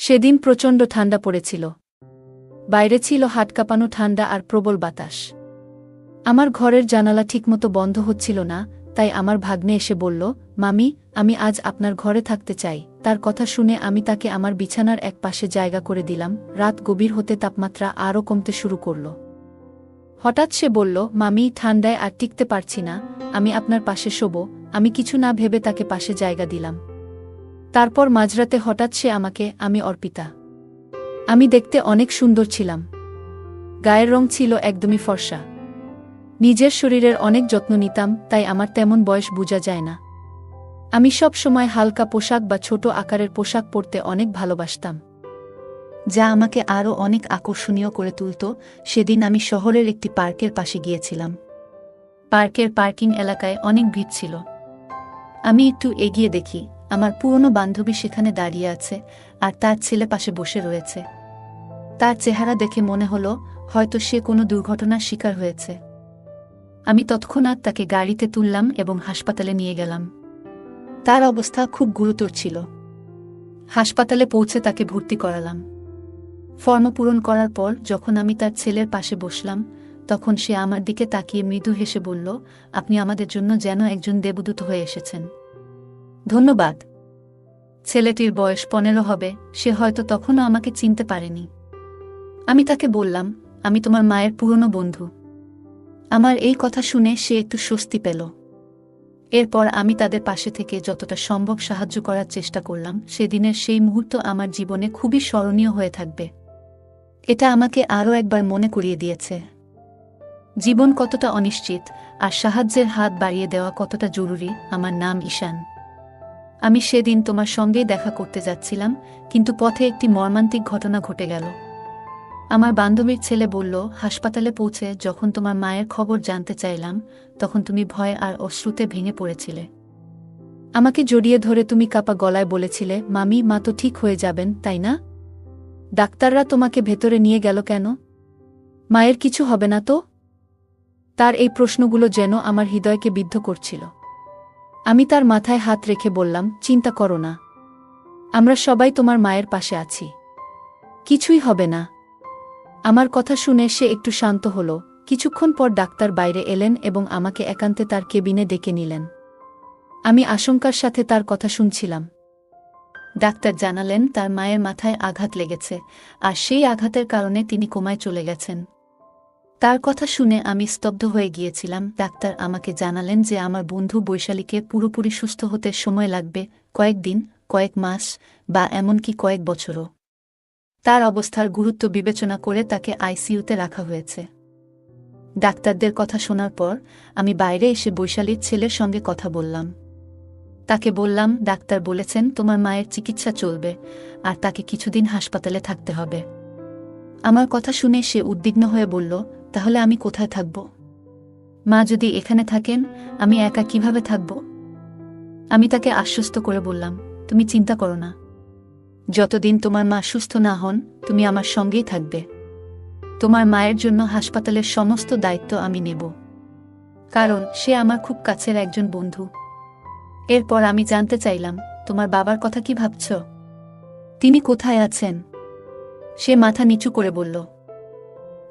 সেদিন প্রচণ্ড ঠান্ডা পড়েছিল। বাইরে ছিল হাট কাঁপানো ঠান্ডা আর প্রবল বাতাস। আমার ঘরের জানালা ঠিকমতো বন্ধ হচ্ছিল না, তাই আমার ভাগ্নে এসে বলল, মামি, আমি আজ আপনার ঘরে থাকতে চাই। তার কথা শুনে আমি তাকে আমার বিছানার এক পাশে জায়গা করে দিলাম। রাত গভীর হতে তাপমাত্রা আরও কমতে শুরু করল। হঠাৎ সে বলল, মামি, ঠান্ডায় আর টিকতে পারছি না, আমি আপনার পাশে শোব। আমি কিছু না ভেবে তাকে পাশে জায়গা দিলাম। তারপর মাঝরাতে হঠাৎ সে আমাকে, আমি অর্পিতা। আমি দেখতে অনেক সুন্দর ছিলাম। গায়ের রং ছিল একদমই ফর্সা। নিজের শরীরের অনেক যত্ন নিতাম, তাই আমার তেমন বয়স বোঝা যায় না। আমি সব সময় হালকা পোশাক বা ছোট আকারের পোশাক পরতে অনেক ভালোবাসতাম, যা আমাকে আরও অনেক আকর্ষণীয় করে তুলত। সেদিন আমি শহরের একটি পার্কের পাশে গিয়েছিলাম। পার্কের পার্কিং এলাকায় অনেক ভিড় ছিল। আমি একটু এগিয়ে দেখি, আমার পুরনো বান্ধবী সেখানে দাঁড়িয়ে আছে আর তার ছেলে পাশে বসে রয়েছে। তার চেহারা দেখে মনে হলো হয়তো সে কোনো দুর্ঘটনার শিকার হয়েছে। আমি তৎক্ষণাৎ তাকে গাড়িতে তুললাম এবং হাসপাতালে নিয়ে গেলাম। তার অবস্থা খুব গুরুতর ছিল। হাসপাতালে পৌঁছে তাকে ভর্তি করালাম। ফর্ম পূরণ করার পর যখন আমি তার ছেলের পাশে বসলাম, তখন সে আমার দিকে তাকিয়ে মৃদু হেসে বলল, আপনি আমাদের জন্য যেন একজন দেবদূত হয়ে এসেছেন। ধন্যবাদ। ছেলেটির বয়স 15 হবে, সে হয়তো তখনও আমাকে চিনতে পারেনি। আমি তাকে বললাম, আমি তোমার মায়ের পুরনো বন্ধু। আমার এই কথা শুনে সে একটু স্বস্তি পেল। এরপর আমি তাদের পাশে থেকে যতটা সম্ভব সাহায্য করার চেষ্টা করলাম। সেদিনের সেই মুহূর্ত আমার জীবনে খুবই স্মরণীয় হয়ে থাকবে। এটা আমাকে আরও একবার মনে করিয়ে দিয়েছে জীবন কতটা অনিশ্চিত, আর সাহায্যের হাত বাড়িয়ে দেওয়া কতটা জরুরি। আমার নাম ঈশান। আমি সেদিন তোমার সঙ্গেই দেখা করতে যাচ্ছিলাম, কিন্তু পথে একটি মর্মান্তিক ঘটনা ঘটে গেল। আমার বান্ধবীর ছেলে বলল, হাসপাতালে পৌঁছে যখন তোমার মায়ের খবর জানতে চাইলাম, তখন তুমি ভয় আর অশ্রুতে ভেঙে পড়েছিলে। আমাকে জড়িয়ে ধরে তুমি কাঁপা গলায় বলেছিলে, মামি, মা তো ঠিক হয়ে যাবেন, তাই না? ডাক্তাররা তোমাকে ভেতরে নিয়ে গেল কেন? মায়ের কিছু হবে না তো? তার এই প্রশ্নগুলো যেন আমার হৃদয়কে বিদ্ধ করছিল। আমি তার মাথায় হাত রেখে বললাম, চিন্তা করো না, আমরা সবাই তোমার মায়ের পাশে আছি, কিছুই হবে না। আমার কথা শুনে সে একটু শান্ত হল। কিছুক্ষণ পর ডাক্তার বাইরে এলেন এবং আমাকে একান্তে তার কেবিনে ডেকে নিলেন। আমি আশঙ্কার সাথে তার কথা শুনছিলাম। ডাক্তার জানালেন তার মায়ের মাথায় আঘাত লেগেছে, আর সেই আঘাতের কারণে তিনি কোমায় চলে গেছেন। তার কথা শুনে আমি স্তব্ধ হয়ে গিয়েছিলাম। ডাক্তার আমাকে জানালেন যে আমার বন্ধু বৈশালীকে পুরোপুরি সুস্থ হতে সময় লাগবে, কয়েকদিন, কয়েক মাস বা এমনকি কয়েক বছরও। তার অবস্থার গুরুত্ব বিবেচনা করে তাকে আইসিইউতে রাখা হয়েছে। ডাক্তারদের কথা শোনার পর আমি বাইরে এসে বৈশালীর ছেলের সঙ্গে কথা বললাম। তাকে বললাম, ডাক্তার বলেছেন তোমার মায়ের চিকিৎসা চলবে, আর তাকে কিছুদিন হাসপাতালে থাকতে হবে। আমার কথা শুনে সে উদ্বিগ্ন হয়ে বলল, তাহলে আমি কোথায় থাকব? মা যদি এখানে থাকেন, আমি একা কিভাবে থাকব? আমি তাকে আশ্বস্ত করে বললাম, তুমি চিন্তা করো না, যতদিন তোমার মা সুস্থ না হন তুমি আমার সঙ্গেই থাকবে। তোমার মায়ের জন্য হাসপাতালের সমস্ত দায়িত্ব আমি নেব, কারণ সে আমার খুব কাছের একজন বন্ধু। এরপর আমি জানতে চাইলাম, তোমার বাবার কথা কি ভাবছ? তিনি কোথায় আছেন? সে মাথা নিচু করে বলল,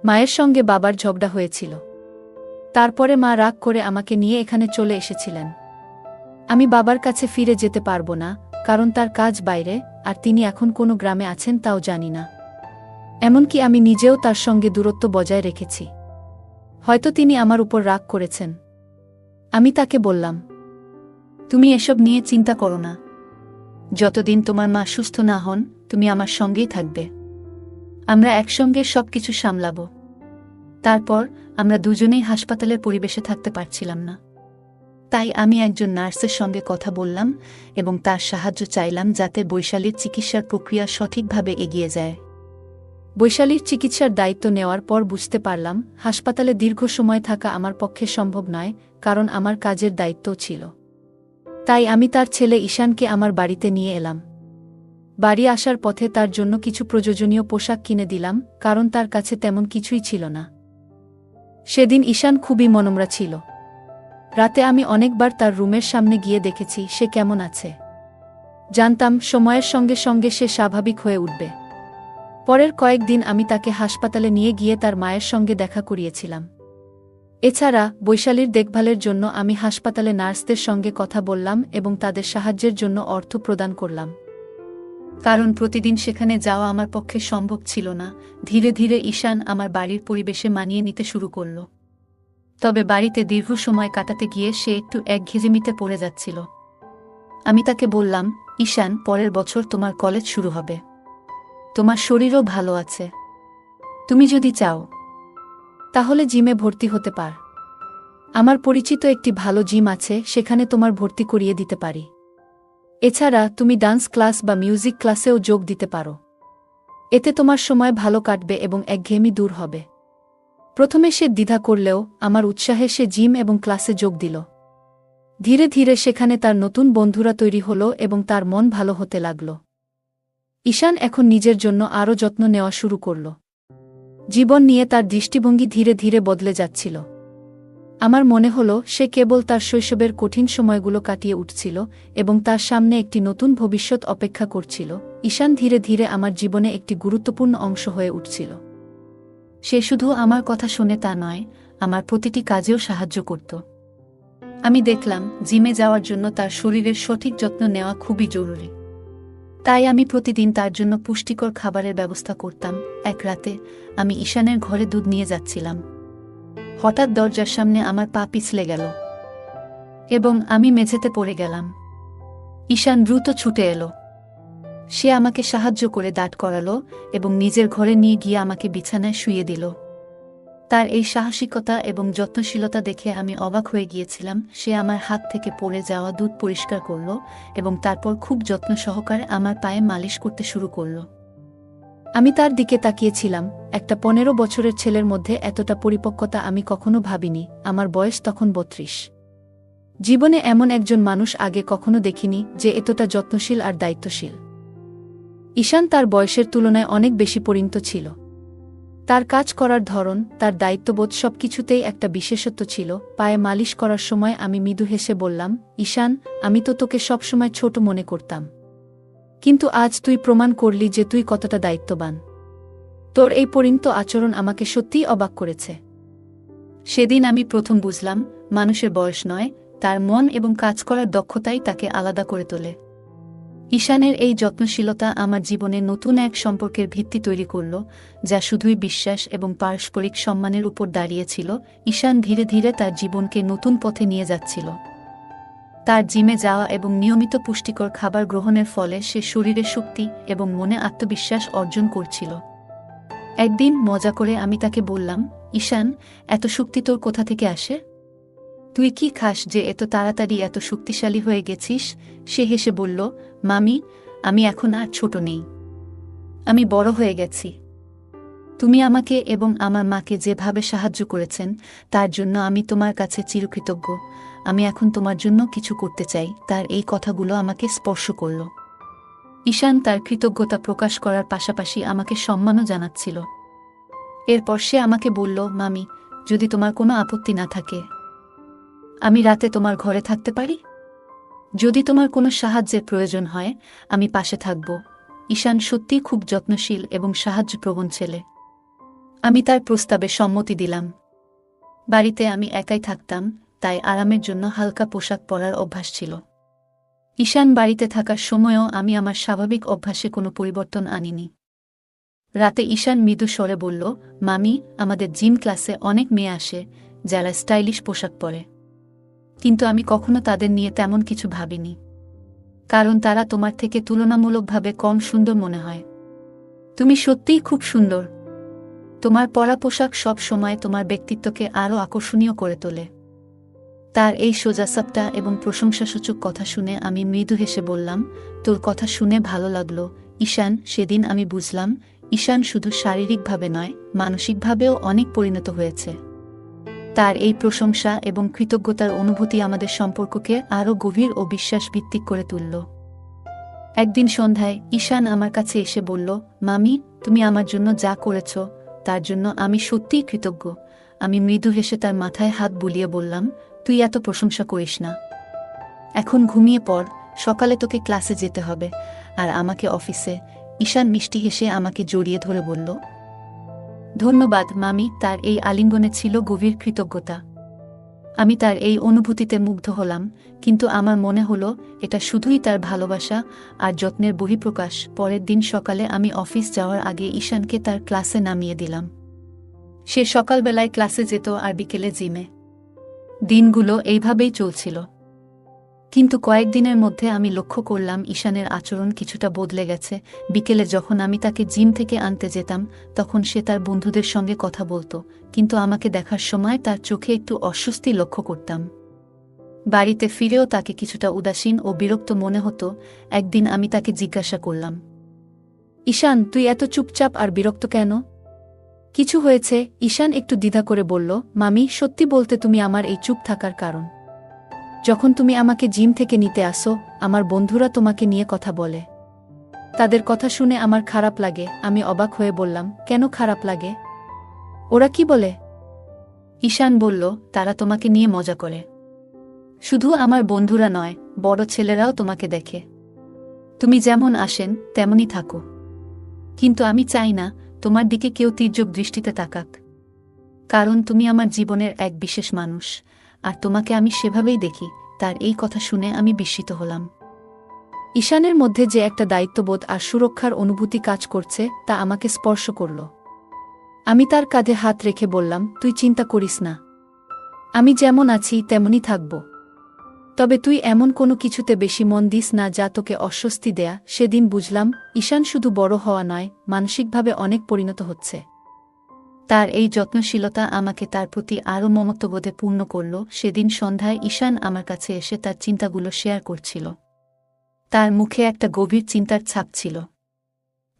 মায়ের সঙ্গে বাবার ঝগড়া হয়েছিল। তারপরে মা রাগ করে আমাকে নিয়ে এখানে চলে এসেছিলেন। আমি বাবার কাছে ফিরে যেতে পারবো না, কারণ তার কাজ বাইরে, আর তিনি এখন কোনো গ্রামে আছেন তাও জানি না। এমনকি আমি নিজেও তার সঙ্গে দূরত্ব বজায় রেখেছি। হয়তো তিনি আমার উপর রাগ করেছেন। আমি তাকে বললাম, তুমি এসব নিয়ে চিন্তা করো না, যতদিন তোমার মা সুস্থ না হন তুমি আমার সঙ্গেই থাকবে। আমরা একসঙ্গে সবকিছু সামলাব। তারপর আমরা দুজনেই হাসপাতালের পরিবেশে থাকতে পারছিলাম না, তাই আমি একজন নার্সের সঙ্গে কথা বললাম এবং তার সাহায্য চাইলাম যাতে বৈশালীর চিকিৎসার প্রক্রিয়া সঠিকভাবে এগিয়ে যায়। বৈশালীর চিকিৎসার দায়িত্ব নেওয়ার পর বুঝতে পারলাম হাসপাতালে দীর্ঘ সময় থাকা আমার পক্ষে সম্ভব নয়, কারণ আমার কাজের দায়িত্বও ছিল। তাই আমি তার ছেলে ঈশানকে আমার বাড়িতে নিয়ে এলাম। বাড়ি আসার পথে তার জন্য কিছু প্রয়োজনীয় পোশাক কিনে দিলাম, কারণ তার কাছে তেমন কিছুই ছিল না। সেদিন ঈশান খুবই মনমরা ছিল। রাতে আমি অনেকবার তার রুমের সামনে গিয়ে দেখেছি সে কেমন আছে। জানতাম সময়ের সঙ্গে সঙ্গে সে স্বাভাবিক হয়ে উঠবে। পরের কয়েকদিন আমি তাকে হাসপাতালে নিয়ে গিয়ে তার মায়ের সঙ্গে দেখা করিয়েছিলাম। এছাড়া বৈশালীর দেখভালের জন্য আমি হাসপাতালে নার্সদের সঙ্গে কথা বললাম এবং তাদের সাহায্যের জন্য অর্থ প্রদান করলাম। কারণ প্রতিদিন সেখানে যাওয়া আমার পক্ষে সম্ভব ছিল না। ধীরে ধীরে ঈশান আমার বাড়ির পরিবেশে মানিয়ে নিতে শুরু করল। তবে বাড়িতে দীর্ঘ সময় কাটাতে গিয়ে সে একটু একঘেয়েমিতে পড়ে যাচ্ছিল। আমি তাকে বললাম, ঈশান, পরের বছর তোমার কলেজ শুরু হবে। তোমার শরীরও ভালো আছে। তুমি যদি চাও তাহলে জিমে ভর্তি হতে পার। আমার পরিচিত একটি ভালো জিম আছে, সেখানে তোমার ভর্তি করিয়ে দিতে পারি। এছাড়া তুমি ডান্স ক্লাস বা মিউজিক ক্লাসেও যোগ দিতে পারো। এতে তোমার সময় ভালো কাটবে এবং একঘেয়েমি দূর হবে। প্রথমে সে দ্বিধা করলেও আমার উৎসাহে সে জিম এবং ক্লাসে যোগ দিল। ধীরে ধীরে সেখানে তার নতুন বন্ধুরা তৈরি হল এবং তার মন ভালো হতে লাগল। ঈশান এখন নিজের জন্য আরও যত্ন নেওয়া শুরু করল। জীবন নিয়ে তার দৃষ্টিভঙ্গি ধীরে ধীরে বদলে যাচ্ছিল। আমার মনে হল সে কেবল তার শৈশবের কঠিন সময়গুলো কাটিয়ে উঠছিল এবং তার সামনে একটি নতুন ভবিষ্যৎ অপেক্ষা করছিল। ঈশান ধীরে ধীরে আমার জীবনে একটি গুরুত্বপূর্ণ অংশ হয়ে উঠছিল। সে শুধু আমার কথা শুনে তা নয়, আমার প্রতিটি কাজেও সাহায্য করত। আমি দেখলাম জিমে যাওয়ার জন্য তার শরীরের সঠিক যত্ন নেওয়া খুবই জরুরি। তাই আমি প্রতিদিন তার জন্য পুষ্টিকর খাবারের ব্যবস্থা করতাম। এক রাতে আমি ঈশানের ঘরে দুধ নিয়ে যাচ্ছিলাম। হঠাৎ দরজার সামনে আমার পা পিছলে গেল এবং আমি মেঝেতে পড়ে গেলাম। ঈশান দ্রুত ছুটে এলো। সে আমাকে সাহায্য করে দাঁড় করালো এবং নিজের ঘরে নিয়ে গিয়ে আমাকে বিছানায় শুইয়ে দিল। তার এই সাহসিকতা এবং যত্নশীলতা দেখে আমি অবাক হয়ে গিয়েছিলাম। সে আমার হাত থেকে পড়ে যাওয়া দুধ পরিষ্কার করল এবং তারপর খুব যত্ন সহকারে আমার পায়ে মালিশ করতে শুরু করল। আমি তার দিকে তাকিয়েছিলাম। একটা 15 বছরের ছেলের মধ্যে এতটা পরিপক্কতা আমি কখনো ভাবিনি। আমার বয়স তখন 32। জীবনে এমন একজন মানুষ আগে কখনো দেখিনি যে এতটা যত্নশীল আর দায়িত্বশীল। ঈশান তার বয়সের তুলনায় অনেক বেশি পরিণত ছিল। তার কাজ করার ধরন, তার দায়িত্ববোধ সবকিছুতেই একটা বিশেষত্ব ছিল। পায়ে মালিশ করার সময় আমি মৃদু হেসে বললাম, ঈশান, আমি তো তোকে সবসময় ছোট মনে করতাম, কিন্তু আজ তুই প্রমাণ করলি যে তুই কতটা দায়িত্ববান। তোর এই পরিণত আচরণ আমাকে সত্যিই অবাক করেছে। সেদিন আমি প্রথম বুঝলাম, মানুষের বয়স নয়, তার মন এবং কাজ করার দক্ষতাই তাকে আলাদা করে তোলে। ঈশানের এই যত্নশীলতা আমার জীবনে নতুন এক সম্পর্কের ভিত্তি তৈরি করল, যা শুধুই বিশ্বাস এবং পারস্পরিক সম্মানের উপর দাঁড়িয়েছিল। ঈশান ধীরে ধীরে তার জীবনকে নতুন পথে নিয়ে যাচ্ছিল। তার জিমে যাওয়া এবং নিয়মিত পুষ্টিকর খাবার গ্রহণের ফলে সে শরীরে শক্তি এবং মনে আত্মবিশ্বাস অর্জন করছিল। একদিন মজা করে আমি তাকে বললাম, ঈশান, এত শক্তি তোর কোথা থেকে আসে? তুই কি খাস যে এত তাড়াতাড়ি এত শক্তিশালী হয়ে গেছিস? সে হেসে বলল, মামি, আমি এখন আর ছোট নেই। আমি বড় হয়ে গেছি। তুমি আমাকে এবং আমার মাকে যেভাবে সাহায্য করেছেন তার জন্য আমি তোমার কাছে চিরকৃতজ্ঞ। আমি এখন তোমার জন্য কিছু করতে চাই। তার এই কথাগুলো আমাকে স্পর্শ করল। ঈশান তার কৃতজ্ঞতা প্রকাশ করার পাশাপাশি আমাকে সম্মানও জানাচ্ছিল। এরপর সে আমাকে বলল, মামি, যদি তোমার কোনো আপত্তি না থাকে, আমি রাতে তোমার ঘরে থাকতে পারি? যদি তোমার কোনো সাহায্যের প্রয়োজন হয়, আমি পাশে থাকব। ঈশান সত্যিই খুব যত্নশীল এবং সাহায্যপ্রবণ ছেলে। আমি তার প্রস্তাবে সম্মতি দিলাম। বাড়িতে আমি একাই থাকতাম, তাই আরামের জন্য হালকা পোশাক পরার অভ্যাস ছিল। ঈশান বাড়িতে থাকার সময়ও আমি আমার স্বাভাবিক অভ্যাসে কোনো পরিবর্তন আনিনি। রাতে ঈশান মৃদু স্বরে বলল, মামি, আমাদের জিম ক্লাসে অনেক মেয়ে আসে যারা স্টাইলিশ পোশাক পরে, কিন্তু আমি কখনো তাদের নিয়ে তেমন কিছু ভাবিনি, কারণ তারা তোমার থেকে তুলনামূলকভাবে কম সুন্দর মনে হয়। তুমি সত্যিই খুব সুন্দর। তোমার পরা পোশাক সব সময় তোমার ব্যক্তিত্বকে আরও আকর্ষণীয় করে তোলে। তার এই সোজাসাপটা এবং প্রশংসাসূচক কথা শুনে আমি মৃদু হেসে বললাম, তোর কথা শুনে ভালো লাগলো ঈশান। সেদিন আমি বুঝলাম, ঈশান শুধু শারীরিকভাবে নয়, মানসিকভাবেও অনেক পরিণত হয়েছে। তার এই প্রশংসা এবং কৃতজ্ঞতার অনুভূতি আমাদের সম্পর্ককে আরও গভীর ও বিশ্বাসভিত্তিক করে তুলল। একদিন সন্ধ্যায় ঈশান আমার কাছে এসে বলল, মামি, তুমি আমার জন্য যা করেছ তার জন্য আমি সত্যিই কৃতজ্ঞ। আমি মৃদু হেসে তার মাথায় হাত বুলিয়ে বললাম, তুই এত প্রশংসা করিস না। এখন ঘুমিয়ে পড় সকালে তোকে ক্লাসে যেতে হবে আর আমাকে অফিসে। ঈশান মিষ্টি হেসে আমাকে জড়িয়ে ধরে বলল, ধন্যবাদ মামি। তার এই আলিঙ্গনে ছিল গভীর কৃতজ্ঞতা। আমি তার এই অনুভূতিতে মুগ্ধ হলাম, কিন্তু আমার মনে হলো এটা শুধুই তার ভালোবাসা আর যত্নের বহিঃপ্রকাশ। পরের দিন সকালে আমি অফিস যাওয়ার আগে ঈশানকে তার ক্লাসে নামিয়ে দিলাম। সে সকালবেলায় ক্লাসে যেত আর বিকেলে জিমে। দিনগুলো এইভাবেই চলছিল। কিন্তু কয়েকদিনের মধ্যে আমি লক্ষ্য করলাম ঈশানের আচরণ কিছুটা বদলে গেছে। বিকেলে যখন আমি তাকে জিম থেকে আনতে যেতাম, তখন সে তার বন্ধুদের সঙ্গে কথা বলতো, কিন্তু আমাকে দেখার সময় তার চোখে একটু অস্বস্তি লক্ষ্য করতাম। বাড়িতে ফিরেও তাকে কিছুটা উদাসীন ও বিরক্ত মনে হতো। একদিন আমি তাকে জিজ্ঞাসা করলাম, ঈশান, তুই এত চুপচাপ আর বিরক্ত কেন? কিছু হয়েছে? ঈশান একটু দ্বিধা করে বলল, মামি, সত্যি বলতে তুমি আমার এই চুপ থাকার কারণ। যখন তুমি আমাকে জিম থেকে নিতে আসো, আমার বন্ধুরা তোমাকে নিয়ে কথা বলে। তাদের কথা শুনে আমার খারাপ লাগে। আমি অবাক হয়ে বললাম, কেন খারাপ লাগে? ওরা কি বলে? ঈশান বলল, তারা তোমাকে নিয়ে মজা করে। শুধু আমার বন্ধুরা নয়, বড় ছেলেরাও তোমাকে দেখে। তুমি যেমন আসেন তেমনই থাকো। কিন্তু আমি চাই না তোমার দিকে কেউ তীর্যক দৃষ্টিতে তাকাক, কারণ তুমি আমার জীবনের এক বিশেষ মানুষ, আর তোমাকে আমি সেভাবেই দেখি। তার এই কথা শুনে আমি বিস্মিত হলাম। ঈশানের মধ্যে যে একটা দায়িত্ববোধ আর সুরক্ষার অনুভূতি কাজ করছে, তা আমাকে স্পর্শ করল। আমি তার কাঁধে হাত রেখে বললাম, তুই চিন্তা করিস না, আমি যেমন আছি তেমনই থাকব। তবে তুই এমন কোনো কিছুতে বেশি মন দিস না যা তোকে অস্বস্তি দেয়া। সেদিন বুঝলাম, ঈশান শুধু বড় হওয়া নয়, মানসিকভাবে অনেক পরিণত হচ্ছে। তার এই যত্নশীলতা আমাকে তার প্রতি আরও মমত্ববোধে পূর্ণ করল। সেদিন সন্ধ্যায় ঈশান আমার কাছে এসে তার চিন্তাগুলো শেয়ার করছিল। তার মুখে একটা গভীর চিন্তার ছাপ ছিল।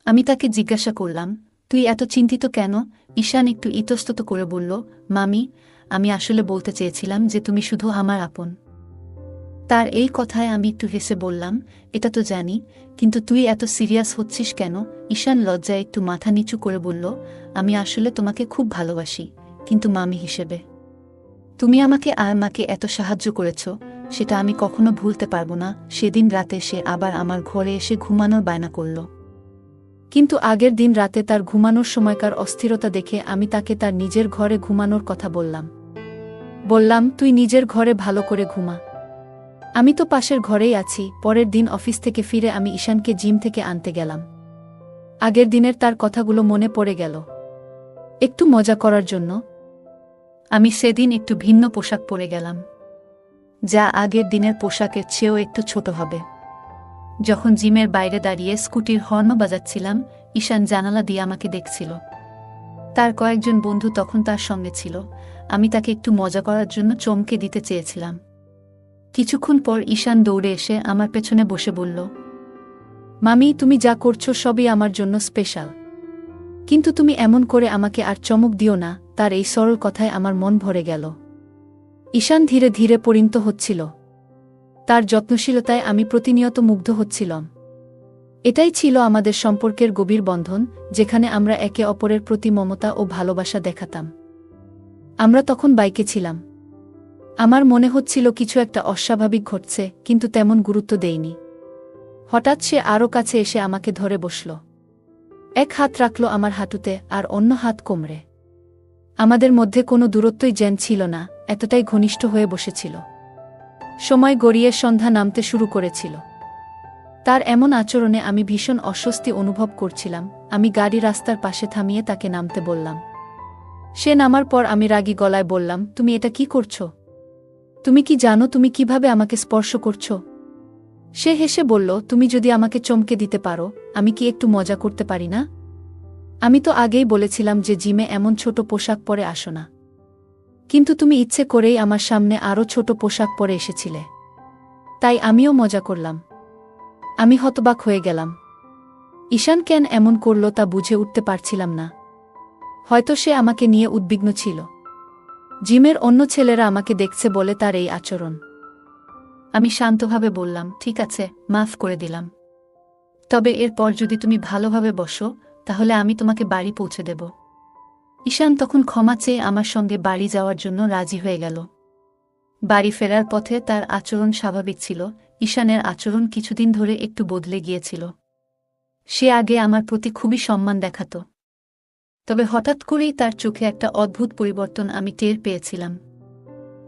আমি তাকে জিজ্ঞাসা করলাম, তুই এত চিন্তিত কেন? ঈশান একটু ইতস্তত করে বলল, মামি, আমি আসলে বলতে চেয়েছিলাম যে তুমি শুধু আমার আপন। তার এই কথায় আমি একটু হেসে বললাম, এটা তো জানি, কিন্তু তুই এত সিরিয়াস হচ্ছিস কেন? ঈশান লজ্জায় একটু মাথা নিচু করে বলল, আমি আসলে তোমাকে খুব ভালোবাসি, কিন্তু মামি হিসেবে। তুমি আমাকে আর মাকে এত সাহায্য করেছ, সেটা আমি কখনো ভুলতে পারবো না। সেদিন রাতে সে আবার আমার ঘরে এসে ঘুমানোর বায়না করল। কিন্তু আগের দিন রাতে তার ঘুমানোর সময়কার অস্থিরতা দেখে আমি তাকে তার নিজের ঘরে ঘুমানোর কথা বললাম, তুই নিজের ঘরে ভালো করে ঘুমা, আমি তো পাশের ঘরেই আছি। পরের দিন অফিস থেকে ফিরে আমি ঈশানকে জিম থেকে আনতে গেলাম। আগের দিনের তার কথাগুলো মনে পড়ে গেল। একটু মজা করার জন্য আমি সেদিন একটু ভিন্ন পোশাক পরে গেলাম, যা আগের দিনের পোশাকের চেয়েও একটু ছোট হবে। যখন জিমের বাইরে দাঁড়িয়ে স্কুটির হর্ন বাজাচ্ছিলাম, ঈশান জানালা দিয়ে আমাকে দেখছিল। তার কয়েকজন বন্ধু তখন তার সঙ্গে ছিল। আমি তাকে একটু মজা করার জন্য চমকে দিতে চেয়েছিলাম। কিছুক্ষণ পর ঈশান দৌড়ে এসে আমার পেছনে বসে বলল, মামি, তুমি যা করছো সবই আমার জন্য স্পেশাল, কিন্তু তুমি এমন করে আমাকে আর চমক দিও না। তার এই সরল কথায় আমার মন ভরে গেল। ঈশান ধীরে ধীরে পরিণত হচ্ছিল। তার যত্নশীলতায় আমি প্রতিনিয়ত মুগ্ধ হচ্ছিলাম। এটাই ছিল আমাদের সম্পর্কের গভীর বন্ধন, যেখানে আমরা একে অপরের প্রতি মমতা ও ভালোবাসা দেখাতাম। আমরা তখন বাইকে ছিলাম। আমার মনে হচ্ছিল কিছু একটা অস্বাভাবিক ঘটছে, কিন্তু তেমন গুরুত্ব দেইনি। হঠাৎ সে আরও কাছে এসে আমাকে ধরে বসল। এক হাত রাখল আমার হাঁটুতে আর অন্য হাত কোমরে। আমাদের মধ্যে কোনো দূরত্বই যেন ছিল না, এতটাই ঘনিষ্ঠ হয়ে বসেছিল। সময় গড়িয়ে সন্ধ্যা নামতে শুরু করেছিল। তার এমন আচরণে আমি ভীষণ অস্বস্তি অনুভব করছিলাম। আমি গাড়ি রাস্তার পাশে থামিয়ে তাকে নামতে বললাম। সে নামার পর আমি রাগী গলায় বললাম, তুমি এটা কি করছো? তুমি কি জানো তুমি কিভাবে আমাকে স্পর্শ করছো? সে হেসে বলল, তুমি যদি আমাকে চমকে দিতে পারো, আমি কি একটু মজা করতে পারি না? আমি তো আগেই বলেছিলাম যে জিমে এমন ছোট পোশাক পরে আসো না, কিন্তু তুমি ইচ্ছে করেই আমার সামনে আরও ছোট পোশাক পরে এসেছিলে, তাই আমিও মজা করলাম। আমি হতবাক হয়ে গেলাম। ঈশান কেন এমন করল তা বুঝে উঠতে পারছিলাম না। হয়তো সে আমাকে নিয়ে উদ্বিগ্ন ছিল। জিমের অন্য ছেলেরা আমাকে দেখছে বলে তার এই আচরণ। আমি শান্তভাবে বললাম, ঠিক আছে, মাফ করে দিলাম। তবে এরপর যদি তুমি ভালোভাবে বসো, তাহলে আমি তোমাকে বাড়ি পৌঁছে দেব। ঈশান তখন ক্ষমা চেয়ে আমার সঙ্গে বাড়ি যাওয়ার জন্য রাজি হয়ে গেল। বাড়ি ফেরার পথে তার আচরণ স্বাভাবিক ছিল, ঈশানের আচরণ কিছুদিন ধরে একটু বদলে গিয়েছিল। সে আগে আমার প্রতি খুবই সম্মান দেখাত, তবে হঠাৎ করেই তার চোখে একটা অদ্ভুত পরিবর্তন আমি টের পেয়েছিলাম।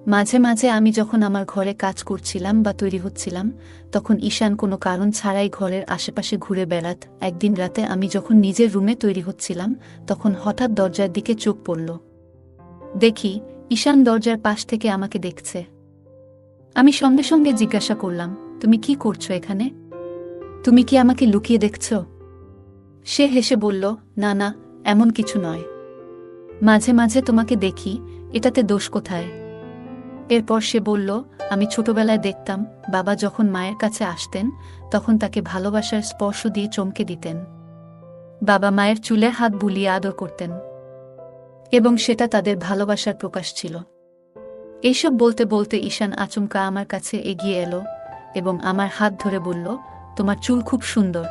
মাঝে মাঝে আমি যখন আমার ঘরে কাজ করছিলাম বা তৈরি হচ্ছিলাম, তখন ঈশান কোনো কারণ ছাড়াই ঘরের আশেপাশে ঘুরে বেড়াত। একদিন রাতে আমি যখন নিজের রুমে তৈরি হচ্ছিলাম, তখন হঠাৎ দরজার দিকে চোখ পড়ল। দেখি ঈশান দরজার পাশ থেকে আমাকে দেখছে। আমি সঙ্গে সঙ্গে জিজ্ঞাসা করলাম, তুমি কি করছো এখানে? তুমি কি আমাকে লুকিয়ে দেখছ? সে হেসে বলল, না না, এমন কিছু নয়। মাঝে মাঝে তোমাকে দেখি, এটাতে দোষ কোথায়? এরপর সে বলল, আমি ছোটবেলায় দেখতাম বাবা যখন মায়ের কাছে আসতেন তখন তাকে ভালোবাসার স্পর্শ দিয়ে চমকে দিতেন। বাবা মায়ের চুলে হাত বুলিয়ে আদর করতেন, এবং সেটা তাদের ভালোবাসার প্রকাশ ছিল। এইসব বলতে বলতে ঈশান আচমকা আমার কাছে এগিয়ে এলো এবং আমার হাত ধরে বলল, তোমার চুল খুব সুন্দর।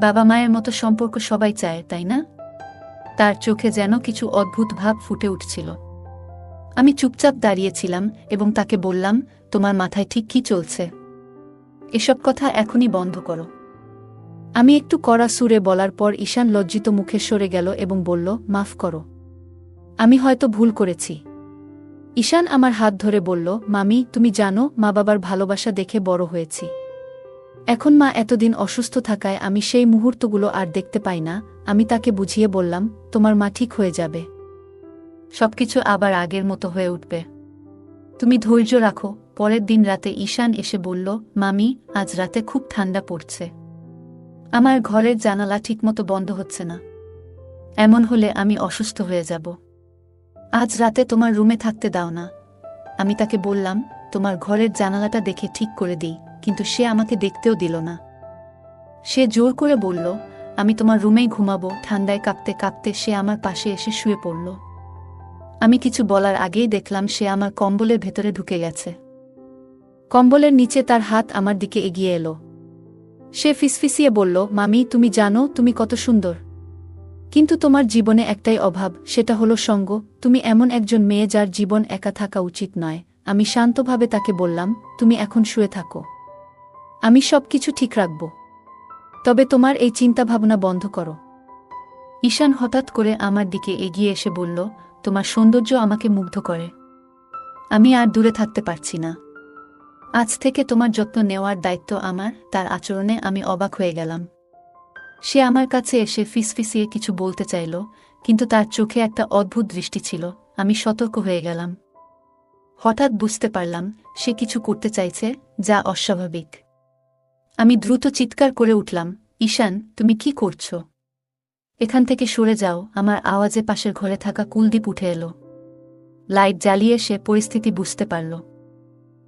বাবা মায়ের মতো সম্পর্ক সবাই চায়, তাই না? তার চোখে যেন কিছু অদ্ভুত ভাব ফুটে উঠছিল। আমি চুপচাপ দাঁড়িয়েছিলাম এবং তাকে বললাম, তোমার মাথায় ঠিক কি চলছে? এসব কথা এখনই বন্ধ করো। আমি একটু কড়া সুরে বলার পর ঈশান লজ্জিত মুখে সরে গেল এবং বলল, মাফ করো, আমি হয়তো ভুল করেছি। ঈশান আমার হাত ধরে বলল, মামি, তুমি জানো মা বাবার ভালোবাসা দেখে বড় হয়েছি। এখন মা এতদিন অসুস্থ থাকায় আমি সেই মুহূর্তগুলো আর দেখতে পাই না। আমি তাকে বুঝিয়ে বললাম, তোমার মা ঠিক হয়ে যাবে। সবকিছু আবার আগের মতো হয়ে উঠবে। তুমি ধৈর্য রাখো। পরের দিন রাতে ঈশান এসে বলল, মামি, আজ রাতে খুব ঠান্ডা পড়ছে। আমার ঘরের জানালা ঠিকমতো বন্ধ হচ্ছে না। এমন হলে আমি অসুস্থ হয়ে যাব। আজ রাতে তোমার রুমে থাকতে দাও না। আমি তাকে বললাম, তোমার ঘরের জানালাটা দেখে ঠিক করে দিই, কিন্তু সে আমাকে দেখতেও দিল না। সে জোর করে বলল, আমি তোমার রুমেই ঘুমাবো। ঠান্ডায় কাঁপতে কাঁপতে সে আমার পাশে এসে শুয়ে পড়ল। আমি কিছু বলার আগেই দেখলাম সে আমার কম্বলের ভেতরে ঢুকে গেছে। কম্বলের নিচে তার হাত আমার দিকে এগিয়ে এলো। সে ফিসফিসিয়ে বলল, মামি, তুমি জানো তুমি কত সুন্দর, কিন্তু তোমার জীবনে একটাই অভাব, সেটা হলো সঙ্গ। তুমি এমন একজন মেয়ে যার জীবন একা থাকা উচিত নয়। আমি শান্তভাবে তাকে বললাম, তুমি এখন শুয়ে থাকো, আমি সবকিছু ঠিক রাখব। তবে তোমার এই চিন্তাভাবনা বন্ধ করো। ঈশান হঠাৎ করে আমার দিকে এগিয়ে এসে বলল, তোমার সৌন্দর্য আমাকে মুগ্ধ করে। আমি আর দূরে থাকতে পারছি না। আজ থেকে তোমার যত্ন নেওয়ার দায়িত্ব আমার। তার আচরণে আমি অবাক হয়ে গেলাম। সে আমার কাছে এসে ফিসফিসিয়ে কিছু বলতে চাইল, কিন্তু তার চোখে একটা অদ্ভুত দৃষ্টি ছিল। আমি সতর্ক হয়ে গেলাম। হঠাৎ বুঝতে পারলাম সে কিছু করতে চাইছে যা অস্বাভাবিক। আমি দ্রুত চিৎকার করে উঠলাম, ঈশান, তুমি কি করছো? এখান থেকে সরে যাও। আমার আওয়াজে পাশের ঘরে থাকা কুলদীপ উঠে এলো। লাইট জ্বালিয়ে সে পরিস্থিতি বুঝতে পারল।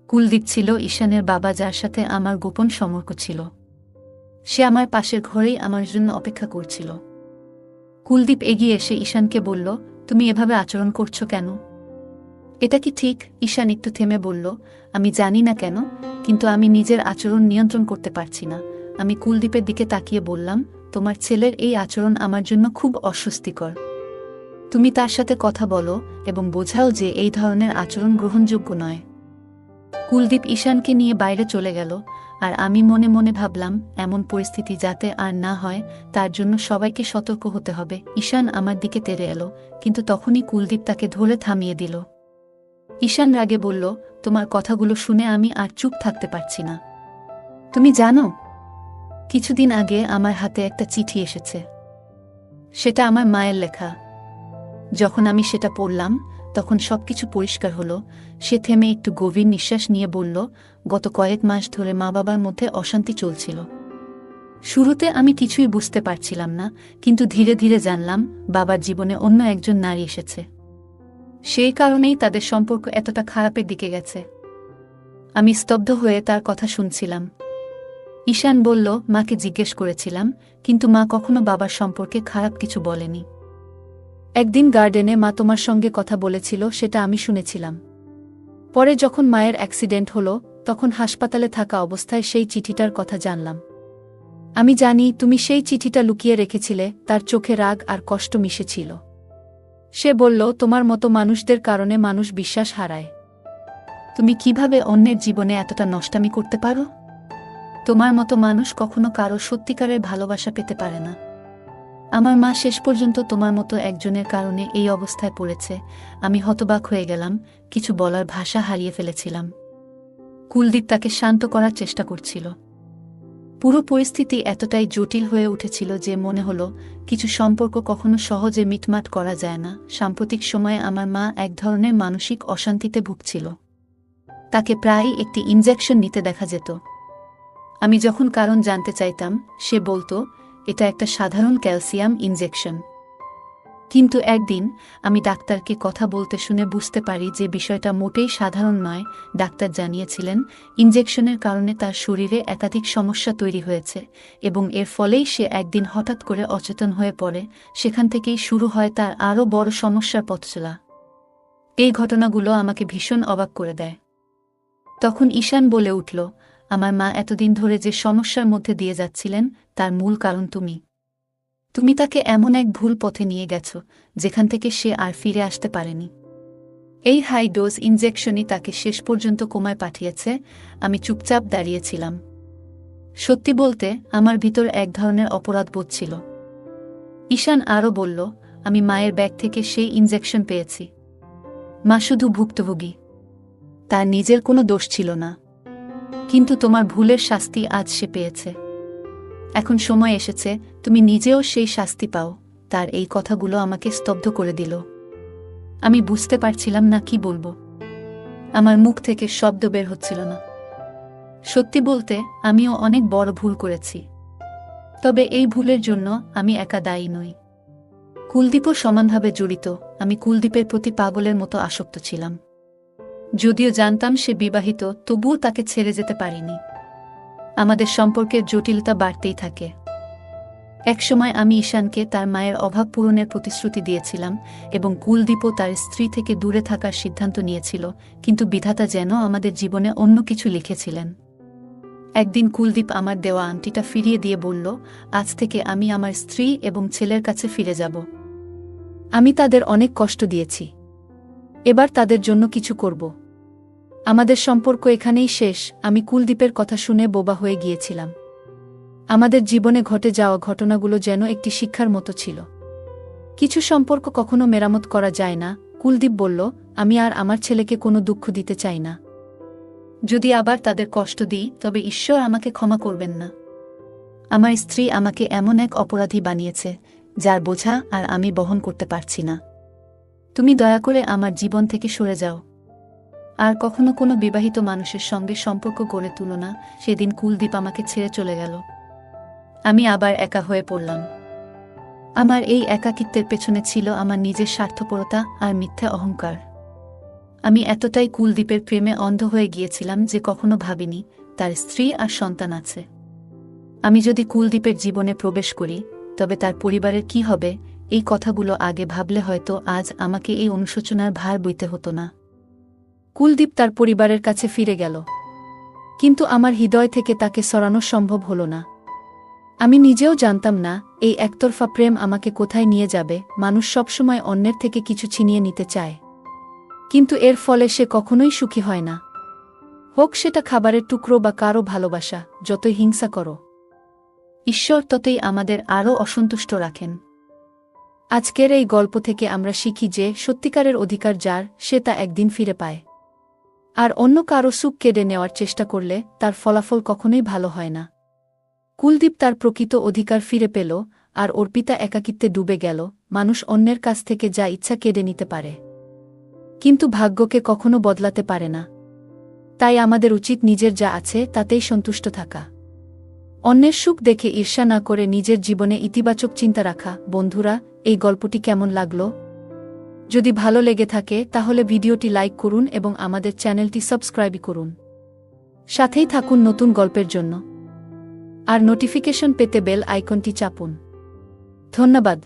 কুলদীপ ছিল ঈশানের বাবা, যার সাথে আমার গোপন সম্পর্ক ছিল। সে আমার পাশের ঘরেই আমার জন্য অপেক্ষা করছিল। কুলদীপ এগিয়ে এসে ঈশানকে বলল, তুমি এভাবে আচরণ করছো কেন? এটা কি ঠিক? ঈশান একটু থেমে বলল, আমি জানি না কেন, কিন্তু আমি নিজের আচরণ নিয়ন্ত্রণ করতে পারছি না। আমি কুলদীপের দিকে তাকিয়ে বললাম, তোমার ছেলের এই আচরণ আমার জন্য খুব অস্বস্তিকর। তুমি তার সাথে কথা বলো এবং বোঝাও যে এই ধরনের আচরণ গ্রহণযোগ্য নয়। কুলদীপ ঈশানকে নিয়ে বাইরে চলে গেল, আর আমি মনে মনে ভাবলাম, এমন পরিস্থিতি যাতে আর না হয় তার জন্য সবাইকে সতর্ক হতে হবে। ঈশান আমার দিকে তেড়ে এলো, কিন্তু তখনই কুলদীপ তাকে ধরে থামিয়ে দিল। ঈশান রাগে বলল, তোমার কথাগুলো শুনে আমি আর চুপ থাকতে পারছি না। তুমি জানো, কিছুদিন আগে আমার হাতে একটা চিঠি এসেছে। সেটা আমার মায়ের লেখা। যখন আমি সেটা পড়লাম তখন সবকিছু পরিষ্কার হলো। সে থেমে একটু গভীর নিঃশ্বাস নিয়ে বলল, গত কয়েক মাস ধরে মা বাবার মধ্যে অশান্তি চলছিল। শুরুতে আমি কিছুই বুঝতে পারছিলাম না, কিন্তু ধীরে ধীরে জানলাম বাবার জীবনে অন্য একজন নারী এসেছে। সেই কারণেই তাদের সম্পর্ক এতটা খারাপের দিকে গেছে। আমি স্তব্ধ হয়ে তার কথা শুনছিলাম। ঈশান বলল, মাকে জিজ্ঞেস করেছিলাম, কিন্তু মা কখনো বাবার সম্পর্কে খারাপ কিছু বলেনি। একদিন গার্ডেনে মা তোমার সঙ্গে কথা বলেছিল, সেটা আমি শুনেছিলাম। পরে যখন মায়ের অ্যাক্সিডেন্ট হলো, তখন হাসপাতালে থাকা অবস্থায় সেই চিঠিটার কথা জানলাম। আমি জানি তুমি সেই চিঠিটা লুকিয়ে রেখেছিলে। তার চোখে রাগ আর কষ্ট মিশেছিল। সে বলল, তোমার মতো মানুষদের কারণে মানুষ বিশ্বাস হারায়। তুমি কিভাবে অন্যের জীবনে এতটা নষ্টামি করতে পারো? তোমার মতো মানুষ কখনো কারো সত্যিকারের ভালোবাসা পেতে পারে না। আমার মা শেষ পর্যন্ত তোমার মতো একজনের কারণে এই অবস্থায় পড়েছে। আমি হতবাক হয়ে গেলাম, কিছু বলার ভাষা হারিয়ে ফেলেছিলাম। কুলদীপ তাকে শান্ত করার চেষ্টা করছিল। পুরো পরিস্থিতি এতটাই জটিল হয়ে উঠেছিল যে মনে হলো কিছু সম্পর্ক কখনো সহজে মিটমাট করা যায় না। সাম্প্রতিক সময়ে আমার মা এক ধরনের মানসিক অশান্তিতে ভুগছিল। তাকে প্রায়ই একটি ইনজেকশন নিতে দেখা যেত। আমি যখন কারণ জানতে চাইতাম, সে বলতো এটা একটা সাধারণ ক্যালসিয়াম ইনজেকশন। কিন্তু একদিন আমি ডাক্তারকে কথা বলতে শুনে বুঝতে পারি যে বিষয়টা মোটেই সাধারণ নয়। ডাক্তার জানিয়েছিলেন ইনজেকশনের কারণে তার শরীরে একাধিক সমস্যা তৈরি হয়েছে এবং এর ফলেই সে একদিন হঠাৎ করে অচেতন হয়ে পড়ে। সেখান থেকেই শুরু হয় তার আরও বড় সমস্যার পথচলা। এই ঘটনাগুলো আমাকে ভীষণ অবাক করে দেয়। তখন ঈশান বলে উঠল, আমার মা এতদিন ধরে যে সমস্যার মধ্যে দিয়ে যাচ্ছিলেন তার মূল কারণ তুমি তাকে এমন এক ভুল পথে নিয়ে গেছ যেখান থেকে সে আর ফিরে আসতে পারেনি। এই হাই ডোজ ইনজেকশনই তাকে শেষ পর্যন্ত কোমায় পাঠিয়েছে। আমি চুপচাপ দাঁড়িয়েছিলাম। সত্যি বলতে আমার ভিতর এক ধরনের অপরাধবোধ ছিল। ঈশান আরও বলল, আমি মায়ের ব্যাগ থেকে সেই ইনজেকশন পেয়েছি। মা শুধু ভুক্তভোগী, তার নিজের কোনো দোষ ছিল না। কিন্তু তোমার ভুলের শাস্তি আজ সে পেয়েছে। এখন সময় এসেছে তুমি নিজেও সেই শাস্তি পাও। তার এই কথাগুলো আমাকে স্তব্ধ করে দিল। আমি বুঝতে পারছিলাম না কি বলবো। আমার মুখ থেকে শব্দ বের হচ্ছিল না। সত্যি বলতে আমিও অনেক বড় ভুল করেছি। তবে এই ভুলের জন্য আমি একা দায়ী নই। কুলদীপও সমানভাবে জড়িত। আমি কুলদীপের প্রতি পাগলের মতো আসক্ত ছিলাম। যদিও জানতাম সে বিবাহিত, তবুও তাকে ছেড়ে যেতে পারিনি। আমাদের সম্পর্কের জটিলতা বাড়তেই থাকে। একসময় আমি ঈশানকে তার মায়ের অভাব পূরণের প্রতিশ্রুতি দিয়েছিলাম এবং কুলদীপও তার স্ত্রী থেকে দূরে থাকার সিদ্ধান্ত নিয়েছিল। কিন্তু বিধাতা যেন আমাদের জীবনে অন্য কিছু লিখেছিলেন। একদিন কুলদীপ আমার দেওয়া আংটিটা ফিরিয়ে দিয়ে বলল, আজ থেকে আমি আমার স্ত্রী এবং ছেলের কাছে ফিরে যাব। আমি তাদের অনেক কষ্ট দিয়েছি, এবার তাদের জন্য কিছু করব। আমাদের সম্পর্ক এখানেই শেষ। আমি কুলদীপের কথা শুনে বোবা হয়ে গিয়েছিলাম। আমাদের জীবনে ঘটে যাওয়া ঘটনাগুলো যেন একটি শিক্ষার মতো ছিল। কিছু সম্পর্ক কখনো মেরামত করা যায় না। কুলদীপ বলল, আমি আর আমার ছেলেকে কোনো দুঃখ দিতে চাই না। যদি আবার তাদের কষ্ট দিই তবে ঈশ্বর আমাকে ক্ষমা করবেন না। আমার স্ত্রী আমাকে এমন এক অপরাধী বানিয়েছে যার বোঝা আর আমি বহন করতে পারছি না। তুমি দয়া করে আমার জীবন থেকে সরে যাও। আর কখনো কোনো বিবাহিত মানুষের সঙ্গে সম্পর্ক গড়ে তুলো না। সেদিন কুলদীপ আমাকে ছেড়ে চলে গেল। আমি আবার একা হয়ে পড়লাম। আমার এই একাকিত্বের পেছনে ছিল আমার নিজের স্বার্থপরতা আর মিথ্যা অহংকার। আমি এতটাই কুলদীপের প্রেমে অন্ধ হয়ে গিয়েছিলাম যে কখনো ভাবিনি তার স্ত্রী আর সন্তান আছে। আমি যদি কুলদীপের জীবনে প্রবেশ করি তবে তার পরিবারের কি হবে, এই কথাগুলো আগে ভাবলে হয়তো আজ আমাকে এই অনুশোচনার ভার বইতে হতো না। কুলদীপ তার পরিবারের কাছে ফিরে গেল, কিন্তু আমার হৃদয় থেকে তাকে সরানো সম্ভব হল না। আমি নিজেও জানতাম না এই একতরফা প্রেম আমাকে কোথায় নিয়ে যাবে। মানুষ সবসময় অন্যের থেকে কিছু ছিনিয়ে নিতে চায়, কিন্তু এর ফলে সে কখনোই সুখী হয় না। হোক সেটা খাবারের টুকরো বা কারো ভালোবাসা। যতই হিংসা করো, ঈশ্বর ততই আমাদের আরও অসন্তুষ্ট রাখেন। আজকের এই গল্প থেকে আমরা শিখি যে সত্যিকারের অধিকার যার, সে তা একদিন ফিরে পায়। আর অন্য কারো সুখ কেড়ে নেওয়ার চেষ্টা করলে তার ফলাফল কখনোই ভালো হয় না। কুলদীপ তার প্রকৃত অধিকার ফিরে পেল, আর অর্পিতা একাকিত্বে ডুবে গেল। মানুষ অন্যের কাছ থেকে যা ইচ্ছা কেড়ে নিতে পারে, কিন্তু ভাগ্যকে কখনো বদলাতে পারে না। তাই আমাদের উচিত নিজের যা আছে তাতেই সন্তুষ্ট থাকা। অন্যের সুখ দেখে ঈর্ষা না করে নিজের জীবনে ইতিবাচক চিন্তা রাখা। বন্ধুরা, এই গল্পটি কেমন লাগলো? যদি ভালো লেগে থাকে তাহলে ভিডিওটি লাইক করুন এবং আমাদের চ্যানেলটি সাবস্ক্রাইব করুন। সাথেই থাকুন নতুন গল্পের জন্য। আর নোটিফিকেশন পেতে বেল আইকনটি চাপুন। ধন্যবাদ।